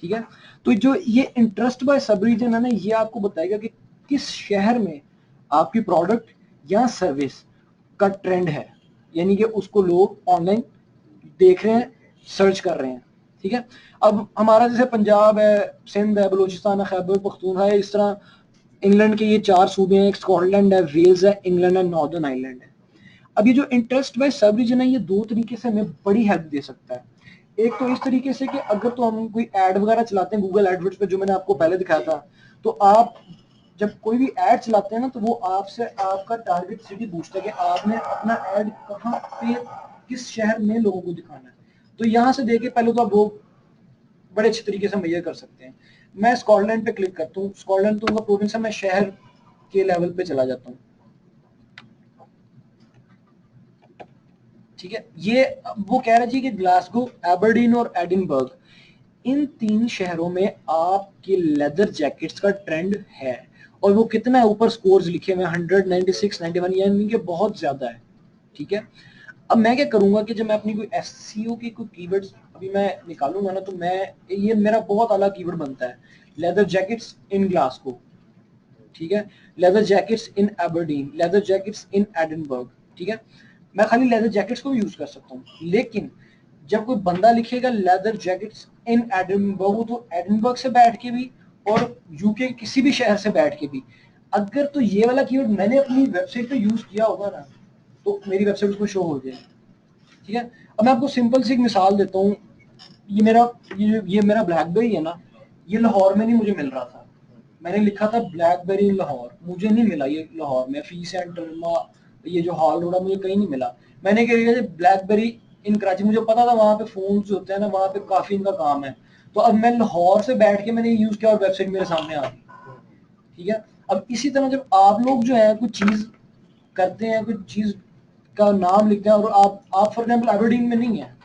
ठीक है। तो जो ये इंटरेस्ट बाय सब रीजन है ना, ये आपको बताएगा कि किस शहर में आपकी प्रोडक्ट या सर्विस का ट्रेंड है, यानी कि उसको लोग ऑनलाइन देख रहे हैं, सर्च कर रहे हैं। ठीक है। अब हमारा जैसे पंजाब है, सिंध है, बलूचिस्तान है, खैबर पख्तूनख्वा है, इस तरह इंग्लैंड के ये 4 सूबे हैं, स्कॉटलैंड है, वेल्स है, इंग्लैंड है, नॉर्दर्न आयरलैंड है। अब ये जो इंटरेस्ट बाय सब रीजन है, ये 2 तरीके से हमें बड़ी हेल्प दे सकता है। एक तो इस तरीके से कि अगर तो हम कोई ऐड वगैरह चलाते हैं गूगल एडवर्ड्स पे, जो मैंने आपको पहले दिखाया था, तो आप जब कोई भी ऐड चलाते हैं ना, तो वो आपसे आपका टारगेट सिटी पूछता है कि आपने अपना ऐड कहाँ पे, किस शहर में लोगों को दिखाना है। तो यहाँ से देखे पहले तो आप वो बड़े अच्छे तरीके से मेजर कर सकते हैं। मैं स्कॉटलैंड पे क्लिक करता हूँ, स्कॉटलैंड तो उनका प्रोविंस है, मैं शहर के लेवल पे चला जाता हूँ। ठीक है। ये वो कह रहा जी कि ग्लासगो, एबरडीन और एडिनबर्ग, इन 3 शहरों में आपके लेदर जैकेट्स का ट्रेंड है, और वो कितना है, ऊपर स्कोर्स लिखे हुए 196, 91, यानी कि बहुत ज्यादा है। ठीक है। अब मैं क्या करूंगा कि जब मैं अपनी कोई एसईओ की कोई कीवर्ड्स अभी मैं निकालूंगा ना, तो मैं ये मेरा बहुत अलग कीवर्ड बनता है, लेदर जैकेट्स इन ग्लासगो। ठीक है। लेदर जैकेट्स इन एबरडीन, लेदर जैकेट्स इन एडिनबर्ग। ठीक है। मैं खाली लेदर जैकेट्स को भी यूज कर सकता हूँ, लेकिन जब कोई बंदा लिखेगा लेदर जैकेट्स इन एडिनबर्ग, तो एडिनबर्ग से बैठ के भी और यूके किसी भी शहर से बैठ के भी, अगर तो ये वाला कीवर्ड मैंने अपनी वेबसाइट पे यूज किया होगा ना, तो मेरी वेबसाइट उसको शो हो जाएगी। ठीक है। अब मैं आपको सिंपल सी एक मिसाल देता हूँ। ये मेरा ब्लैकबेरी है ना, ये लाहौर में नहीं मुझे मिल रहा था। मैंने लिखा था ब्लैकबेरी लाहौर, मुझे नहीं मिला ये लाहौर में, फी सेंटर ये जो हॉल रोड है, मुझे कहीं नहीं मिला। मैंने क्या किया, ब्लैकबेरी इन कराची, मुझे पता था वहां पे फोन जो होते हैं ना, वहां पे काफी इनका काम है। तो अब मैं लाहौर से बैठ के मैंने यूज किया और वेबसाइट मेरे सामने आ गई। ठीक है। अब इसी तरह जब आप लोग जो है कुछ चीज करते हैं, कुछ चीज का नाम लिखते हैं, और आप फॉर एग्जाम्पल एबरडीन में नहीं है,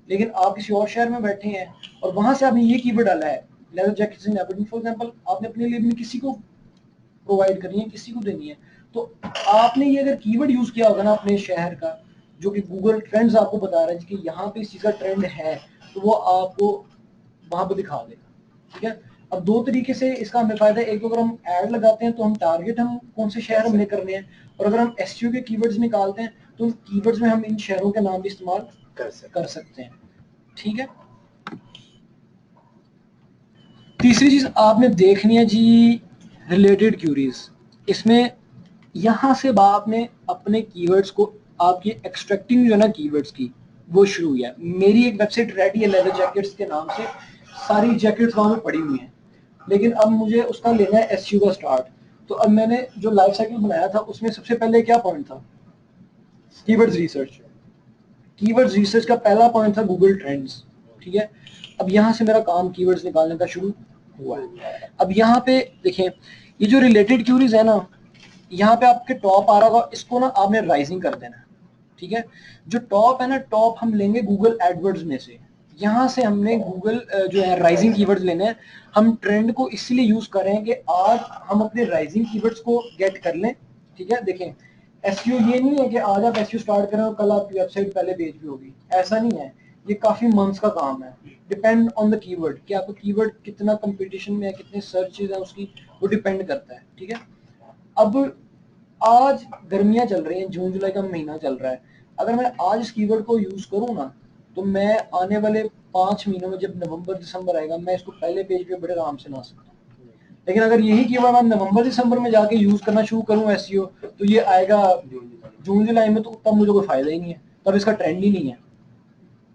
लेकिन आप किसी और शहर में बैठे हैं, और वहां से आपने ये कीवर्ड डाला है leather jackets in Aberdeen for example, आपने अपने लिए भी किसी को प्रोवाइड करनी है, किसी को देनी है, तो आपने ये अगर कीवर्ड यूज किया होगा ना अपने शहर का, जो कि गूगल ट्रेंड्स आपको बता रहा है कि यहाँ पे इस चीज का ट्रेंड है, तो वो आपको वहां पे दिखा देगा। ठीक है। अब 2 तरीके से इसका हमें फायदा है। एक तो अगर हम ऐड लगाते हैं तो हम टारगेट हम कौन से शहर हमने करने हैं, और अगर हम एसईओ के कीवर्ड्स निकालते हैं तो उन कीवर्ड्स में हम इन शहरों के नाम भी इस्तेमाल कर सकते हैं। ठीक है। तीसरी चीज आपने देखनी है जी, रिलेटेड क्यूरीज। इसमें यहां से आपने अपने कीवर्ड्स को, आपकी एक्सट्रैक्टिंग जो है ना कीवर्ड्स की, वो शुरू हुई है। मेरी एक वेबसाइट रेडी है लेदर जैकेट्स के नाम से, सारी जैकेट्स वहां पे पड़ी हुई हैं, लेकिन अब मुझे उसका लेना है एसईओ का स्टार्ट। तो अब मैंने जो लाइफ साइकिल बनाया था, उसमें सबसे पहले क्या पॉइंट था, कीवर्ड्स रिसर्च। कीवर्ड्स रिसर्च का पहला पॉइंट था गूगल ट्रेंड्स। ठीक है। अब यहाँ से मेरा काम कीवर्ड्स निकालने का शुरू हुआ है। अब यहाँ पे देखें, ये जो रिलेटेड क्यूरीज है ना, यहाँ पे आपके टॉप आ रहा होगा, इसको ना आपने राइजिंग कर देना है। ठीक है। जो टॉप है ना, टॉप हम लेंगे गूगल एडवर्ड्स में से। यहाँ से हमने गूगल जो है राइजिंग कीवर्ड्स लेने हैं। हम ट्रेंड को इसलिए यूज कर रहे हैं कि आज हम अपने राइजिंग कीवर्ड्स को गेट कर लें। ठीक है। देखें, एसईओ ये नहीं है कि आज आप एसईओ स्टार्ट करें और कल आपकी वेबसाइट पहले पेज पे होगी, ऐसा नहीं है। ये काफी मंथ्स का काम है। डिपेंड ऑन द कीवर्ड कि आपका कीवर्ड कितना कंपटीशन में है, कितने सर्चेज है उसकी, वो डिपेंड करता है। ठीक है। अब आज गर्मियां चल रही हैं, जून जुलाई का महीना चल रहा है, अगर मैं आज इस कीवर्ड को यूज करूँ ना, तो मैं आने वाले 5 महीनों में जब नवंबर दिसंबर आएगा, मैं इसको पहले पेज पे बड़े आराम से ला सकता हूँ। लेकिन अगर यही कीवर्ड मैं नवंबर दिसंबर में जाके यूज करना शुरू करूँ एसईओ, तो ये आएगा जून जुलाई में, तो तब मुझे कोई फायदा ही नहीं है, तब इसका ट्रेंड ही नहीं है।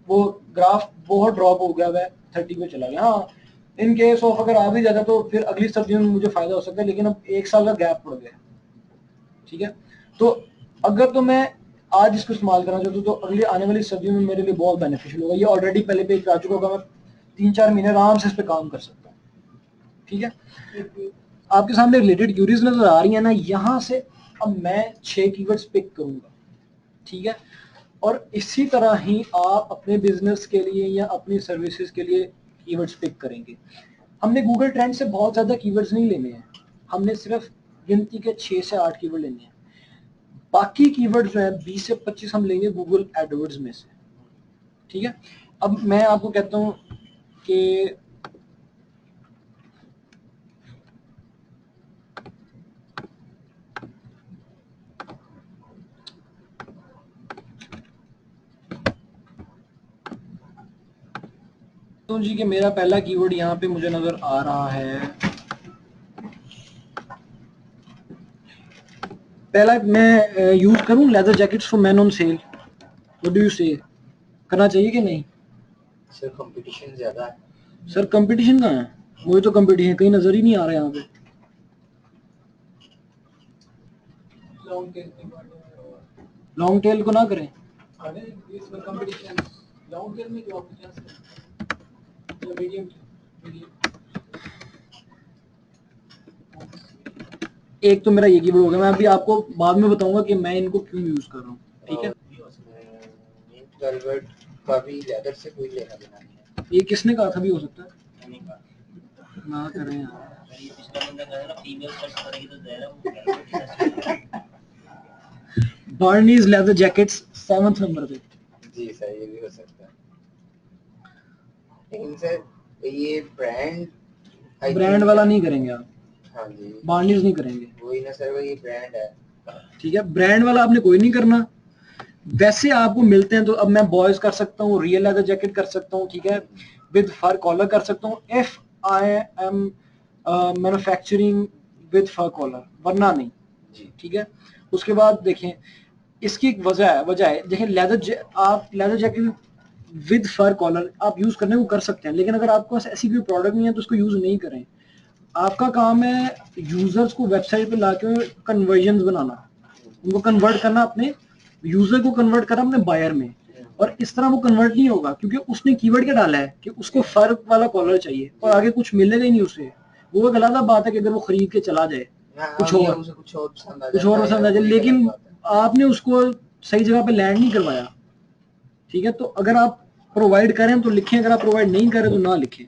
वो ग्राफ बहुत ड्रॉप हो गया है, 30 पे चला गया। हाँ, इन केस ऑफ अगर आ भी जाता तो फिर अगली सर्दियों में मुझे फायदा हो सकता है, लेकिन अब 1 साल का गैप पड़ गया। ठीक है। तो अगर तो मैं आज इसको इस्तेमाल करना चाहता हूँ, तो अगली आने वाली सर्दियों में मेरे लिए बहुत बेनिफिशियल होगा। ये ऑलरेडी पहले पेज आ चुका होगा, मैं 3-4 महीने आराम से इस पर काम कर सकता हूँ। ठीक है। आपके सामने रिलेटेड क्यूरीज नजर आ रही है ना, यहाँ से अब मैं 6 कीवर्ड्स पिक करूंगा। ठीक है। और इसी तरह ही आप अपने बिजनेस के लिए या अपनी सर्विसेज के लिए कीवर्ड्स पिक करेंगे। हमने गूगल ट्रेंड से बहुत ज्यादा कीवर्ड्स नहीं लेने हैं, हमने सिर्फ गिनती के 6 से 8 कीवर्ड लेने हैं। बाकी कीवर्ड जो है 20 से 25 हम लेंगे गूगल एडवर्ड्स में से। ठीक है। अब मैं आपको कहता हूँ कि तो जी कि मेरा पहला कीवर्ड यहाँ पे मुझे नजर आ रहा है, पहला मैं यूज करूं leather jackets for man on sale, what do you से, करना चाहिए कि नहीं? सर कंपटीशन ज्यादा है। सर कंपटीशन कहाँ है? मुझे तो कंपटीशन कहीं नजर ही नहीं आ रहा यहाँ पे। लॉन्ग टेल को ना करें, इसमें कंपटीशन लॉन्ग टेल में जो मीडियम, एक तो मेरा ये कीवर्ड हो गया, मैं अभी आपको बाद में बताऊंगा कि मैं इनको क्यों यूज कर रहा हूँ, ठीक है? वेलवेट का भी लेदर से कोई लेना देना नहीं है। ये किसने कहा था भी हो सकता है? मैंने कहा ना करें यार, ये पिछला बंदा कह रहा फीमेल सर्च करेगी तो ज़ाहिर है वो velvet Barneys leather jackets 7th number पे। जी सर ये भी हो सकता है, लेकिन सर ये ब्रांड वाला नहीं करेंगे आप, हाँ जी बार्नीज नहीं करेंगे, वही ना सर, वही ब्रांड है, ठीक है? ब्रांड वाला आपने कोई नहीं करना। वैसे आपको मिलते हैं तो अब मैं बॉयज कर सकता हूँ, रियल लेदर जैकेट कर सकता हूँ, ठीक है, विद फर कॉलर कर सकता हूँ, if I am manufacturing with fur collar, वरना नहीं, ठीक है? उसके बाद देखें इसकी एक वजह है देखें, आप leather jacket with fur collar आप यूज करने को कर सकते हैं, लेकिन अगर आपके पास ऐसी कोई प्रोडक्ट नहीं है तो उसको यूज नहीं करें। आपका काम है यूजर्स को वेबसाइट पे लाके कन्वर्जन बनाना, उनको कन्वर्ट करना, अपने यूजर को कन्वर्ट करना अपने बायर में, और इस तरह वो कन्वर्ट नहीं होगा क्योंकि उसने कीवर्ड क्या डाला है कि उसको फर वाला कॉलर चाहिए और आगे कुछ मिलेगा ही नहीं उसे। वो एक अलग बात है कि अगर वो खरीद के चला जाए कुछ और पसंद आ जाए, लेकिन आपने उसको सही जगह पे लैंड नहीं करवाया, ठीक है? तो अगर आप प्रोवाइड करें तो लिखें, अगर आप प्रोवाइड नहीं करें तो ना लिखें।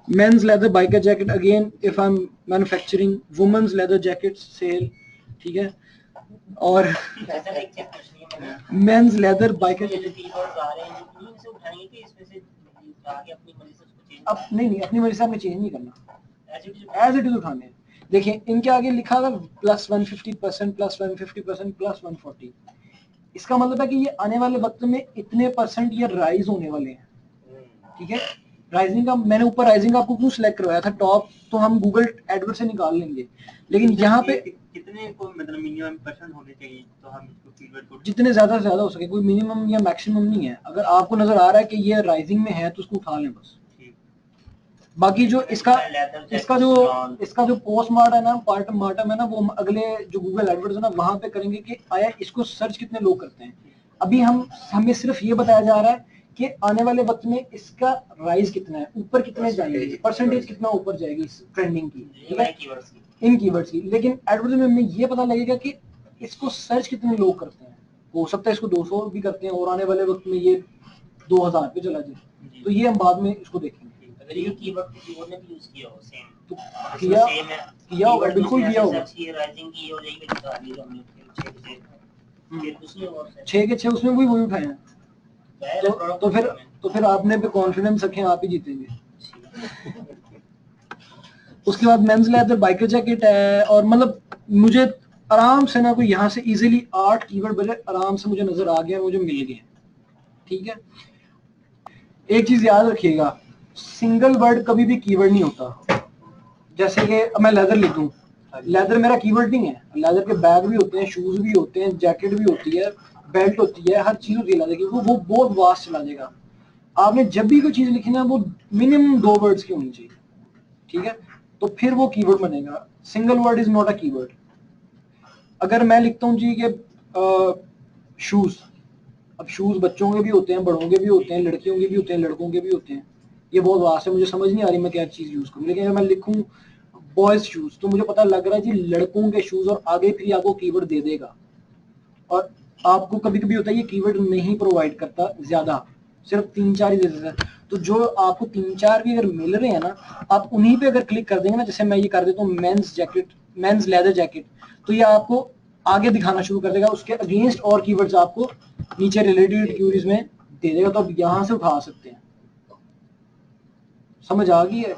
Men's leather biker jacket, again if I am manufacturing women's leather jacket sale, ठीक है? और मेंस लेदर बाइकर जैकेट अब नहीं अपनी मर्जी से आपने चेंज नहीं करना, एज इट इज उठाने हैं। देखिए इनके आगे लिखा था +150%, +150%, +140, इसका मतलब है कि ये आने वाले वक्त में इतने परसेंट ये राइज होने वाले हैं, ठीक है? राइजिंग का मैंने ऊपर राइजिंग का आपको क्यों सिलेक्ट करवाया था? टॉप तो हम गूगल एडवर्ड से निकाल लेंगे, लेकिन यहाँ पे कितने को मतलब मिनिमम परसेंट होने चाहिए तो हम इसको कीवर्ड को जितने ज्यादा से ज्यादा हो सके, कोई मिनिमम या मैक्सिमम नहीं है। अगर आपको नजर आ रहा है कि ये राइजिंग में है तो उसको उठा लें बस। बाकी जो इसका जो पोस्टमार्टम है ना, पार्टमार्टम है ना, वो अगले जो गूगल एडवर्ड्स है ना वहां पे करेंगे कि आया इसको सर्च कितने लोग करते हैं। अभी हमें सिर्फ ये बताया जा रहा है कि आने वाले वक्त में इसका राइज कितना है, ऊपर कितने जाएंगे, परसेंटेज कितना ऊपर जाएगी इस ट्रेंडिंग की, ठीक है, इन कीवर्ड्स की। लेकिन एडवर्टाइजमेंट में ये पता लगेगा कि इसको सर्च कितने लोग करते हैं। हो सकता है इसको 200 भी करते हैं और आने वाले वक्त में ये 2000 पे चला जाए, तो ये हम बाद में इसको देखेंगे। अगर ये कीवर्ड ने भी यूज किया हो सेम तो किया होगा, बिल्कुल किया होगा। राइजिंग की हो जाएगी बता दी हमने फिर कुछ नहीं और 6 के 6 उसमें वही उठाए हैं, तो फिर आपने पे कॉन्फिडेंस रखें, आप ही जीतेंगे। उसके बाद मेंस लेदर बाइकर जैकेट है, और मतलब मुझे आराम से ना कोई यहाँ से इजीली 8 कीवर्ड बजे आराम से मुझे नजर आ गया, मुझे मिल गए, ठीक है? एक चीज याद रखिएगा, सिंगल वर्ड कभी भी कीवर्ड नहीं होता। जैसे कि मैं लेदर लिख दूं, लेदर मेरा कीवर्ड नहीं है। लेदर के बैग भी होते हैं, शूज भी होते हैं, जैकेट भी होती है, बेल्ट होती है, हर चीज होती है लेदर की, वो बहुत वास्ट चला जाएगा। आपने जब भी कोई चीज लिखी ना वो मिनिमम 2 वर्ड्स की होनी चाहिए, ठीक है? तो फिर वो कीवर्ड बनेगा। Single word is not a keyword. अगर मैं लिखता हूँ जी कि शूज, अब शूज बच्चों के भी होते हैं, बड़ों के भी होते हैं, लड़कियों के भी होते हैं, लड़कों के भी होते हैं, ये बहुत वास्ट है, मुझे समझ नहीं आ रही मैं क्या चीज यूज करूँ। लेकिन अगर मैं लिखूं बॉयज शूज तो मुझे पता लग रहा है जी लड़कों के शूज, और आगे फिर आपको कीवर्ड दे देगा। और आपको कभी कभी होता है ये कीवर्ड नहीं प्रोवाइड करता, ज्यादा सिर्फ 3-4 ही दे देता है। तो जो आपको 3-4 भी अगर मिल रहे हैं ना, आप उन्हीं पे अगर क्लिक कर देंगे ना, जैसे मैं ये कर देता हूँ men's jacket, men's leather jacket, तो ये आपको आगे दिखाना शुरू कर देगा, उसके अगेंस्ट और कीवर्ड्स आपको नीचे रिलेटेड क्यूरीज में दे देगा, तो आप यहाँ से उठा सकते हैं। समझ आ गई है?